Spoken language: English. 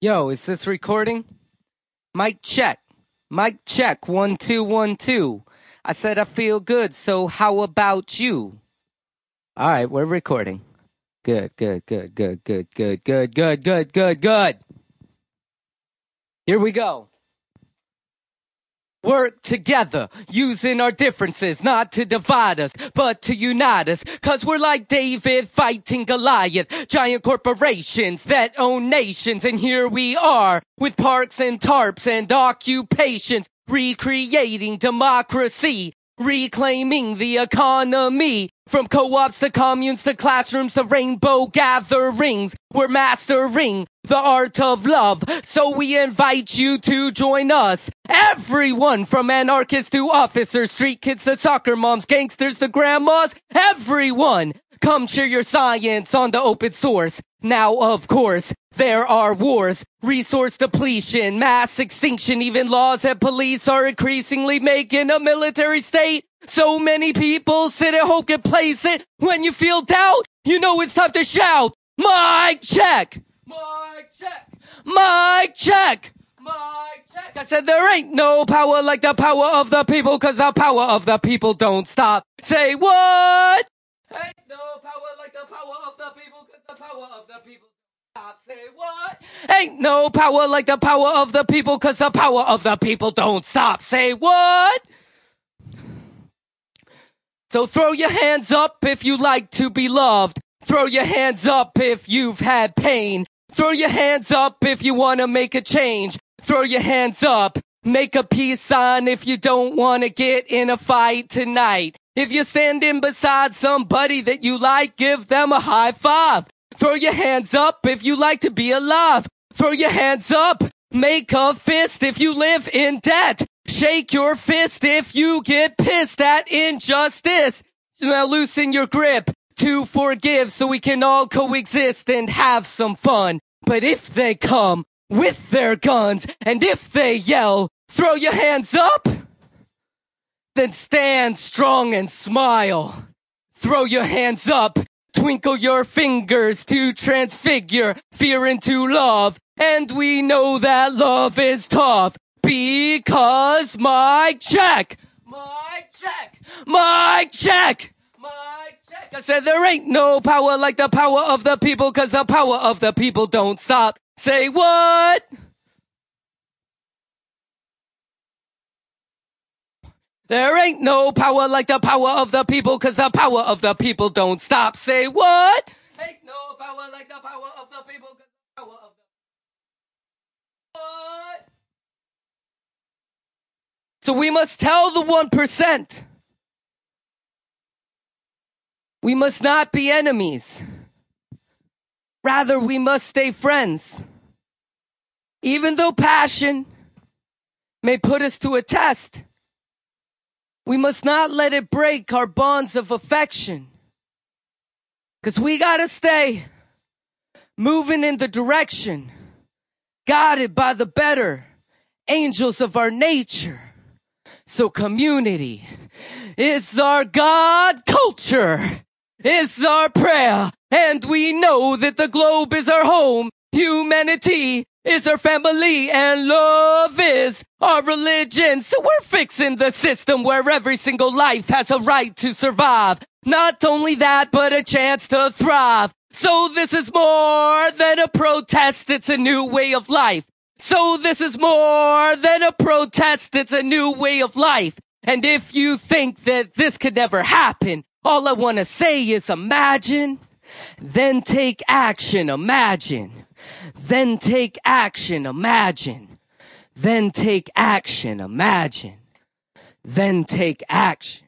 Yo, is this recording? Mic check. Mic check. 1 2 1 2. I said I feel good, so how about you? All right, we're recording. Good. Here we go. Work together, using our differences, not to divide us, but to unite us. 'Cause we're like David fighting Goliath, giant corporations that own nations. And here we are, with parks and tarps and occupations, recreating democracy, reclaiming the economy. From co-ops to communes to classrooms to rainbow gatherings, we're mastering the art of love. So we invite you to join us. Everyone from anarchists to officers, street kids to soccer moms, gangsters to grandmas, everyone. Come share your science on the open source. Now, of course, there are wars, resource depletion, mass extinction, even laws and police are increasingly making a military state. So many people sit at home complacent. When you feel doubt, you know it's time to shout. Mic check! Mic check! Mic check! Mic check! I said there ain't no power like the power of the people, 'cause the power of the people don't stop. Say what? Ain't no power like the power of the people, 'cause the power of the people don't stop. Say what? Ain't no power like the power of the people, 'cause the power of the people don't stop. Say what? So throw your hands up if you like to be loved. Throw your hands up if you've had pain. Throw your hands up if you want to make a change. Throw your hands up. Make a peace sign if you don't want to get in a fight tonight. If you're standing beside somebody that you like, give them a high five. Throw your hands up if you like to be alive. Throw your hands up. Make a fist if you live in debt. Shake your fist if you get pissed at injustice. Now loosen your grip to forgive so we can all coexist and have some fun. But if they come with their guns and if they yell, throw your hands up, then stand strong and smile. Throw your hands up, twinkle your fingers to transfigure fear into love. And we know that love is tough. Because mic check, mic check, mic check, mic check. I said there ain't no power like the power of the people, 'cause the power of the people don't stop. Say what? There ain't no power like the power of the people, 'cause the power of the people don't stop. Say what? Ain't no power like the power of the people, 'cause the power of the what? So we must tell the 1%. We must not be enemies. Rather, we must stay friends. Even though passion may put us to a test, we must not let it break our bonds of affection. 'Cause we gotta stay moving in the direction, guided by the better angels of our nature. So community is our God, culture is our prayer, and we know that the globe is our home, humanity is our family, and love is our religion. So we're fixing the system where every single life has a right to survive. Not only that, but a chance to thrive. So this is more than a protest, it's a new way of life. So this is more than a protest, it's a new way of life. And if you think that this could never happen, all I want to say is imagine, then take action, imagine. Then take action, imagine. Then take action, imagine. Then take action.